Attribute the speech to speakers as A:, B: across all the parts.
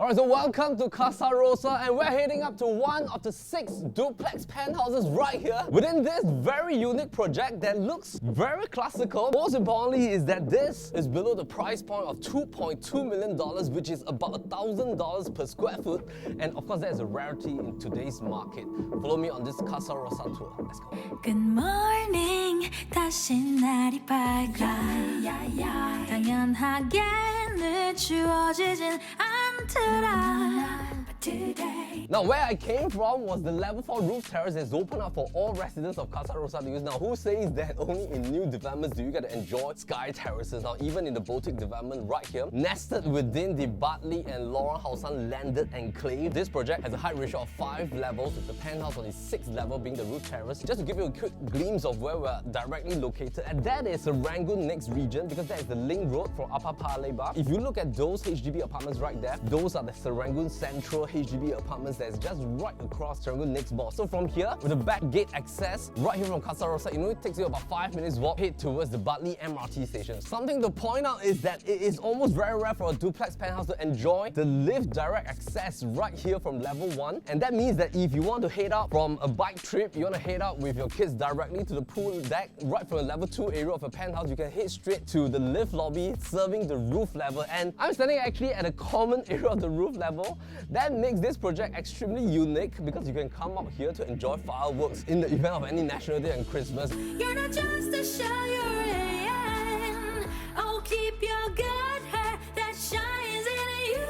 A: Alright, so welcome to Casa Rosa, and we're heading up to one of the 6 duplex penthouses right here within this very unique project that looks very classical. Most importantly is that this is below the price point of $2.2 million, which is about $1,000 per square foot, and of course that is a rarity in today's market. Follow me on this Casa Rosa tour. Let's go.
B: Good morning, 다시 날이 밝아 당연하게 늦추어지진 않더라.
A: Now, where I came from was the level 4 roof terrace that's open up for all residents of Casa Rosa to use. Now, who says that only in new developments do you get to enjoy sky terraces? Now, even in the boutique development right here, nested within the Bartley and Lorong Hausan landed enclave, this project has a height ratio of 5 levels, with the penthouse on the 6th level being the roof terrace. Just to give you a quick glimpse of where we're directly located, and that is the Rangoon next region, because that is the link road from Upper Paya Lebar. If you look at those HDB apartments right there, those are the Serangoon Central HDB apartments that's just right across Serangoon next door. So from here, with the back gate access, right here from Casa Rosa, it only takes you about 5 minutes walk, head towards the Bartley MRT station. Something to point out is that it is almost very rare for a duplex penthouse to enjoy the lift direct access right here from level 1. And that means that if you want to head out from a bike trip, you want to head out with your kids directly to the pool deck, right from the level 2 area of a penthouse, you can head straight to the lift lobby serving the roof level. And I'm standing actually at a common area of the roof level. That makes this project extremely unique because you can come up here to enjoy fireworks in the event of any National Day and Christmas.
B: You're not just a show you're in. Oh, keep your good hair that shines in you.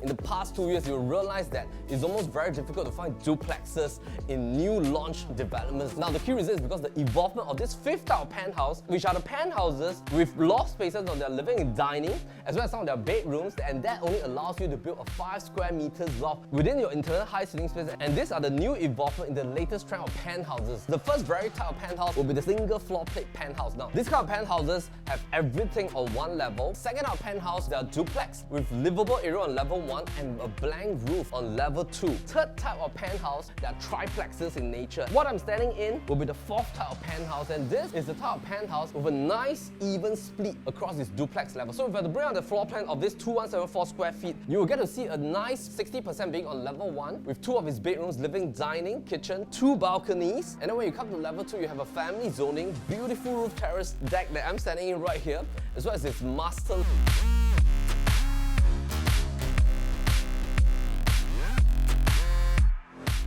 A: In the past 2 years, you'll realize that it's almost very difficult to find duplexes in new launch developments. Now, the key reason is because the involvement of this 5th type of penthouse, which are the penthouses with loft spaces of their living and dining, as well as some of their bedrooms, and that only allows you to build a 5 square meters loft within your internal high ceiling space. And these are the new involvement in the latest trend of penthouses. The first very type of penthouse will be the single floor plate penthouse. Now, this kind of penthouses have everything on one level. Second type of penthouse, they are duplex with livable area on level 1 and a blank roof on level 2. Third type of penthouse, they are triplexes in nature. What I'm standing in will be the 4th type of penthouse, and this is the type of penthouse with a nice even split across this duplex level. So if I were to bring out the floor plan of this 2174 square feet, you will get to see a nice 60% being on level 1 with 2 of its bedrooms, living, dining, kitchen, 2 balconies. And then when you come to level 2, you have a family zoning, beautiful roof terrace deck that I'm standing in right here, as well as this master.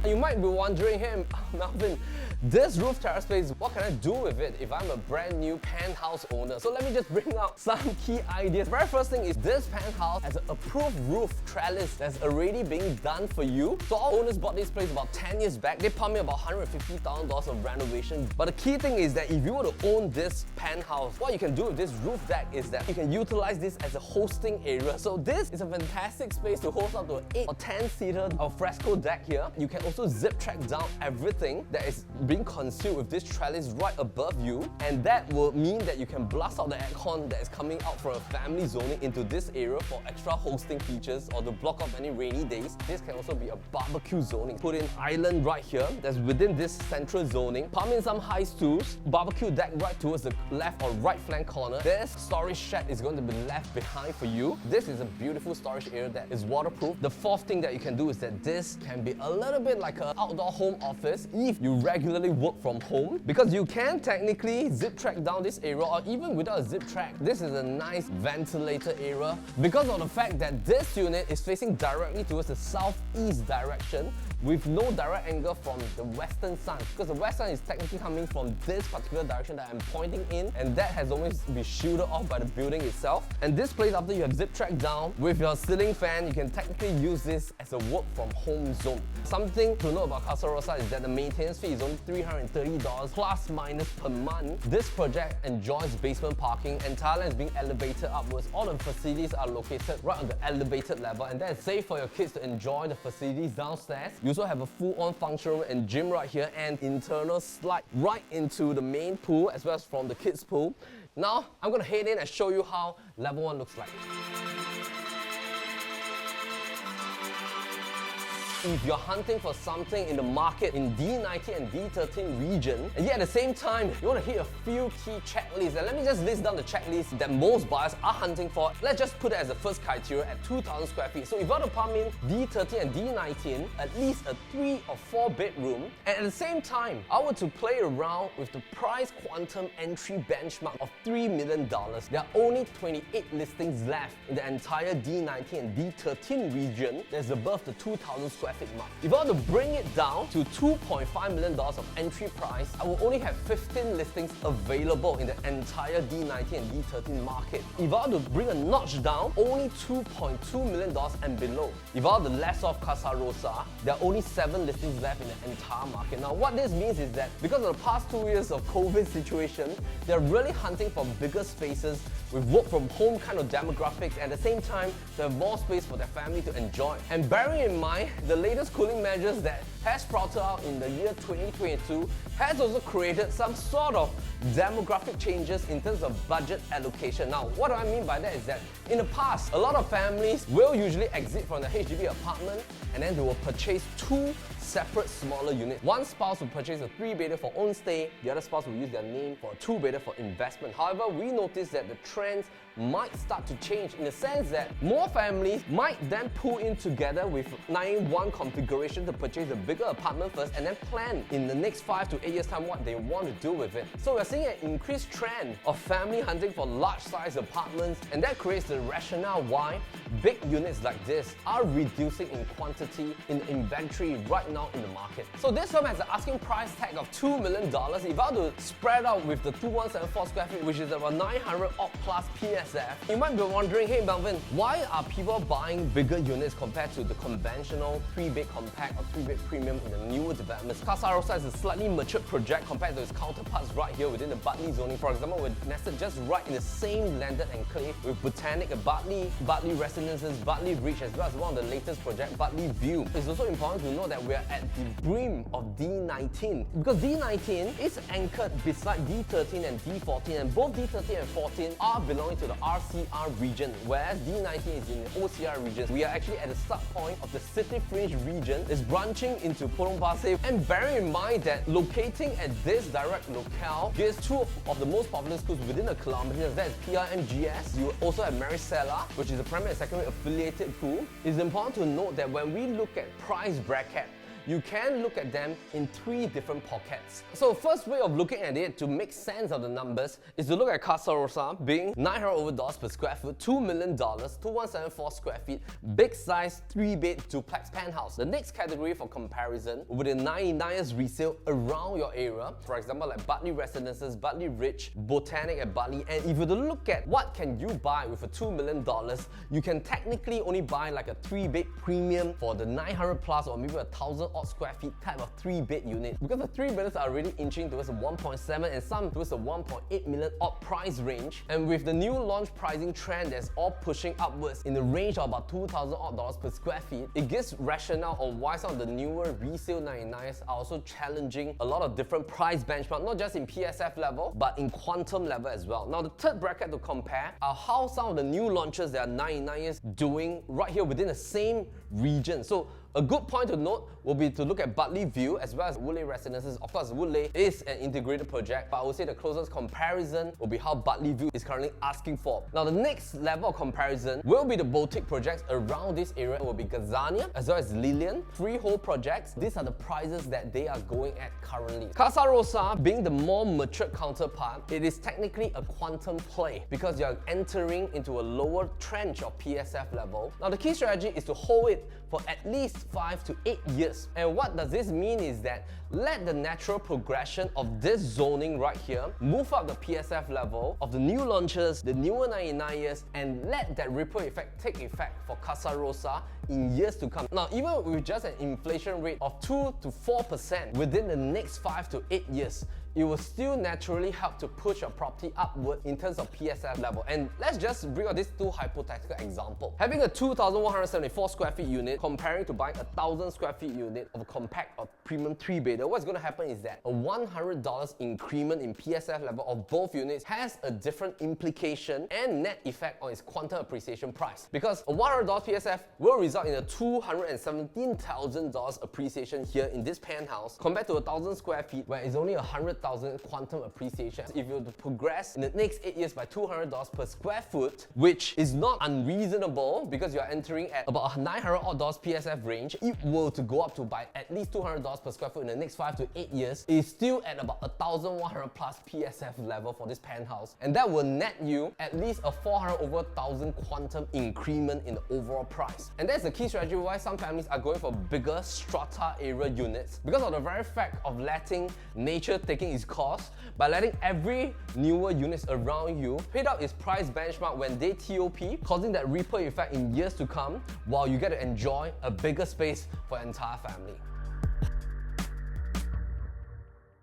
A: You might be wondering, hey Melvin, this roof terrace space, what can I do with it if I'm a brand new penthouse owner? So let me just bring out some key ideas. The very first thing is this penthouse has an approved roof trellis that's already being done for you. So our owners bought this place about 10 years back. They pumped me about $150,000 of renovation. But the key thing is that if you were to own this penthouse, what you can do with this roof deck is that you can utilize this as a hosting area. So this is a fantastic space to host up to an 8 or 10 seater alfresco deck here. You can also zip track down everything that is being concealed with this trellis right above you, and that will mean that you can blast out the aircon that is coming out from a family zoning into this area for extra hosting features or to block off any rainy days. This can also be a barbecue zoning. Put in island right here that's within this central zoning. Pump in some high stools, barbecue deck right towards the left or right flank corner. This storage shed is going to be left behind for you. This is a beautiful storage area that is waterproof. The fourth thing that you can do is that this can be a little bit like an outdoor home office if you regularly work from home, because you can technically zip track down this area, or even without a zip track, this is a nice ventilator area because of the fact that this unit is facing directly towards the southeast direction with no direct angle from the western sun, because the west sun is technically coming from this particular direction that I'm pointing in, and that has always been shielded off by the building itself. And this place, after you have zip tracked down with your ceiling fan, you can technically use this as a work from home zone. Something to know about Casa Rosa is that the maintenance fee is only $330 plus minus per month. This project enjoys basement parking, and Thailand is being elevated upwards. All the facilities are located right on the elevated level, and that is safe for your kids to enjoy the facilities downstairs. You also have a full-on function room and gym right here, and internal slide right into the main pool as well as from the kids pool. Now, I'm gonna head in and show you how level 1 looks like. if you're hunting for something in the market in D19 and D13 region, and yet at the same time, you want to hit a few key checklists. And let me just list down the checklists that most buyers are hunting for. Let's just put it as the first criteria at 2,000 square feet. So if you want to pump in D13 and D19, at least a 3 or 4 bedroom, and at the same time, I were to play around with the price quantum entry benchmark of $3 million, there are only 28 listings left in the entire D19 and D13 region that's above the 2,000 square feet mark. If I were to bring it down to $2.5 million of entry price, I will only have 15 listings available in the entire D19 and D13 market. If I were to bring a notch down, only $2.2 million and below. If I were to less off Casa Rosa, there are only 7 listings left in the entire market. Now what this means is that because of the past 2 years of COVID situation, they're really hunting for bigger spaces with work from home kind of demographics, and at the same time to have more space for their family to enjoy. And bearing in mind the latest cooling measures that has sprouted out in the year 2022 has also created some sort of demographic changes in terms of budget allocation. Now, what do I mean by that is that in the past, a lot of families will usually exit from the HDB apartment and then they will purchase 2 separate smaller units. One spouse will purchase a 3-bedder for own stay, the other spouse will use their name for a 2-bedder for investment. However, we noticed that the trends might start to change in the sense that more families might then pull in together with 9-1 configuration to purchase a bigger apartment first and then plan in the next 5 to 8 years time what they want to do with it. So we're seeing an increased trend of family hunting for large size apartments, and that creates the rationale why big units like this are reducing in quantity in inventory right now in the market. So this firm has an asking price tag of $2 million. If I were to spread out with the 2174 square feet, which is about 900 odd plus PSF, you might be wondering, hey Melvin, why are people buying bigger units compared to the conventional 3-bed compact or 3-bed premium in the newer developments? Casa Rosa is a slightly matured project compared to its counterparts right here within the Bartley zoning. For example, we're nested just right in the same landed enclave with Botanic at Bartley, Bartley Residences, Bartley Reach, as well as one of the latest projects, Bartley View. It's also important to know that we're at the brim of D19 because D19 is anchored beside D13 and D14, and both D13 and 14 are belonging to the RCR region, whereas D19 is in the OCR region. We are actually at the start point of the City Fringe region, is branching into Potong Pasir, and bear in mind that locating at this direct locale gives 2 of the most popular schools within a kilometer. That is PRMGS. You also have Maricela, which is a primary and secondary affiliated school. It's important to note that when we look at price bracket, you can look at them in 3 different pockets. So first way of looking at it to make sense of the numbers is to look at Casa Rosa being $900 over per square foot, $2 million, 2174 square feet, big size 3-bed duplex penthouse. The next category for comparison will be the 99ers resale around your area. For example, like Bartley Residences, Bartley Ridge, Botanic at Bartley. And if you look at what can you buy with a $2 million, you can technically only buy like a 3-bed premium for the 900 plus or maybe 1,000 odd square feet type of 3-bed unit, because the 3-bedders are already inching towards a 1.7 and some towards a 1.8 million odd price range. And with the new launch pricing trend that's all pushing upwards in the range of about $2,000 odd per square feet, it gives rationale on why some of the newer resale 99s are also challenging a lot of different price benchmarks, not just in PSF level, but in quantum level as well. Now the third bracket to compare are how some of the new launches that are 99s doing right here within the same region. So a good point to note will be to look at Bartley View as well as Woodley Residences. Of course, Woodley is an integrated project, but I would say the closest comparison will be how Bartley View is currently asking for. Now, the next level of comparison will be the boutique projects around this area. It will be Gazania as well as Lillian, freehold projects. These are the prices that they are going at currently. Casa Rosa, being the more matured counterpart, it is technically a quantum play because you're entering into a lower trench of PSF level. Now, the key strategy is to hold it for at least 5 to 8 years. And what does this mean is that let the natural progression of this zoning right here move up the PSF level of the new launches, the newer 99 years, and let that ripple effect take effect for Casa Rosa in years to come. Now, even with just an inflation rate of 2 to 4% within the next 5 to 8 years, it will still naturally help to push your property upward in terms of PSF level. And let's just bring out these two hypothetical examples. Having a 2,174 square feet unit comparing to buying a 1,000 square feet unit of a compact or premium 3-bedder, what's going to happen is that a $100 increment in PSF level of both units has a different implication and net effect on its quantum appreciation price. Because a $100 PSF will result in a $217,000 appreciation here in this penthouse compared to a 1,000 square feet where it's only 100,000 quantum appreciation. If you were to progress in the next 8 years by $200 per square foot, which is not unreasonable because you're entering at about $900 PSF range, it will to go up to by at least $200 per square foot in the next 5 to 8 years, is still at about 1,100 plus PSF level for this penthouse. And that will net you at least a 400 over 1,000 quantum increment in the overall price. And that's the key strategy why some families are going for bigger strata area units, because of the very fact of letting nature taking its course, by letting every newer units around you hit up its price benchmark when they TOP, causing that ripple effect in years to come, while you get to enjoy a bigger space for your entire family.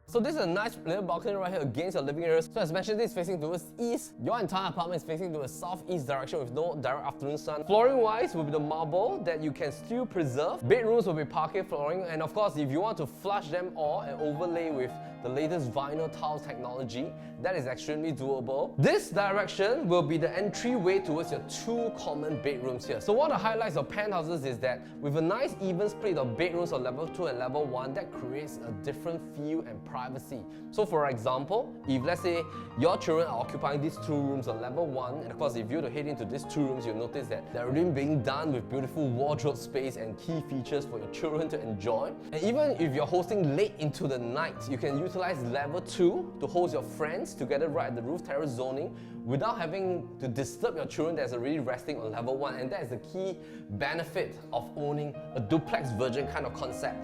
A: So this is a nice little balcony right here against your living area. So as mentioned, this is facing towards east. Your entire apartment is facing towards southeast direction with no direct afternoon sun. Flooring wise will be the marble that you can still preserve. Bedrooms will be parquet flooring, and of course if you want to flush them all and overlay with the latest vinyl tiles technology, that is extremely doable. This direction will be the entryway towards your two common bedrooms here. So one of the highlights of penthouses is that with a nice even split of bedrooms on level 2 and level 1, that creates a different feel and privacy. So for example, if let's say your children are occupying these 2 rooms on level 1, and of course if you were to head into these 2 rooms, you'll notice that they're already being done with beautiful wardrobe space and key features for your children to enjoy. And even if you're hosting late into the night, you can utilize level 2 to host your friends together right at the roof terrace zoning without having to disturb your children that's already resting on level 1. And that is the key benefit of owning a duplex virgin kind of concept.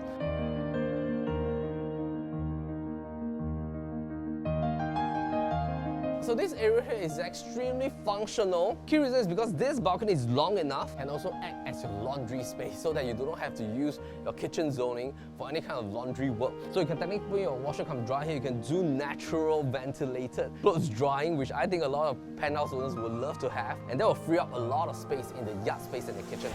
A: So this area here is extremely functional. Key reason is because this balcony is long enough and also act as your laundry space so that you do not have to use your kitchen zoning for any kind of laundry work. So you can technically put your washer come dry here. You can do natural ventilated clothes drying, which I think a lot of penthouse owners would love to have, and that will free up a lot of space in the yard space in the kitchen.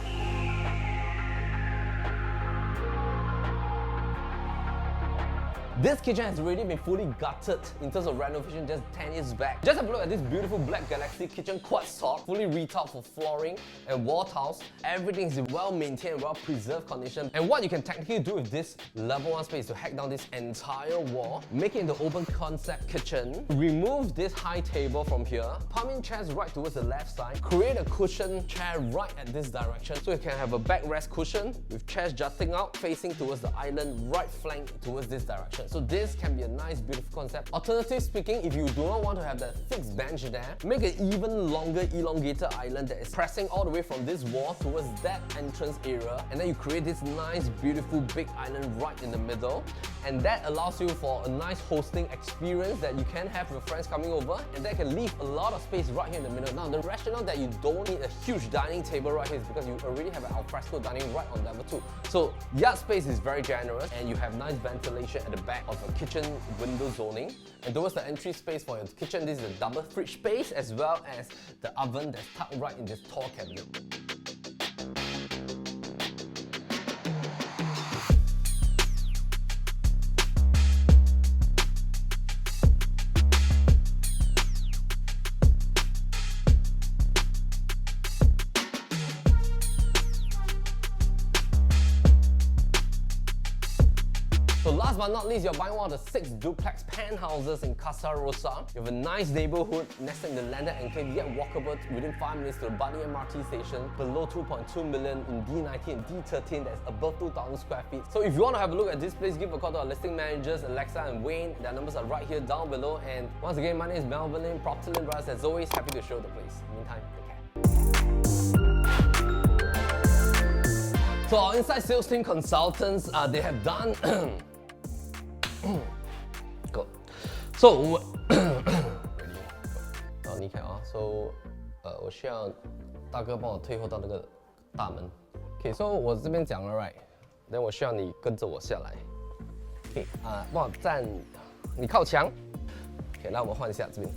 A: This kitchen has already been fully gutted in terms of renovation just 10 years back. Just have a look at this beautiful Black Galaxy kitchen quartz top, fully retiled for flooring and wall tiles. Everything is in well-maintained, well-preserved condition. And what you can technically do with this level 1 space is to hack down this entire wall, make it into open concept kitchen, remove this high table from here, pump in chairs right towards the left side, create a cushion chair right at this direction so you can have a backrest cushion with chairs jutting out facing towards the island, right flank towards this direction. So this can be a nice, beautiful concept. Alternatively speaking, if you do not want to have that fixed bench there, make an even longer elongated island that is pressing all the way from this wall towards that entrance area, and then you create this nice, beautiful big island right in the middle, and that allows you for a nice hosting experience that you can have with friends coming over, and that can leave a lot of space right here in the middle. Now, the rationale that you don't need a huge dining table right here is because you already have an alfresco dining right on level 2. So yard space is very generous, and you have nice ventilation at the back of a kitchen window zoning. And towards the entry space for your kitchen, this is a double fridge space as well as the oven that's tucked right in this tall cabinet. So last but not least, you're buying one of the 6 duplex penthouses in Casa Rosa. You have a nice neighborhood nested in the landed enclave, yet walkable within 5 minutes to the Bunny MRT station, below 2.2 million in D19 and D13 that's above 2,000 square feet. So if you want to have a look at this place, give a call to our listing managers, Alexa and Wayne. Their numbers are right here down below. And once again, my name is Melvin Lim, PropertyLimBrothers. As always, happy to show the place. Meantime, take care. So our inside sales team consultants, they have done Go. So ready? 好，你看啊。So 我需要大哥帮我退后到那个大门。OK， so 我这边讲了 right， then 我需要你跟着我下来。OK 帮我站你靠墙。OK，那我们换一下这边。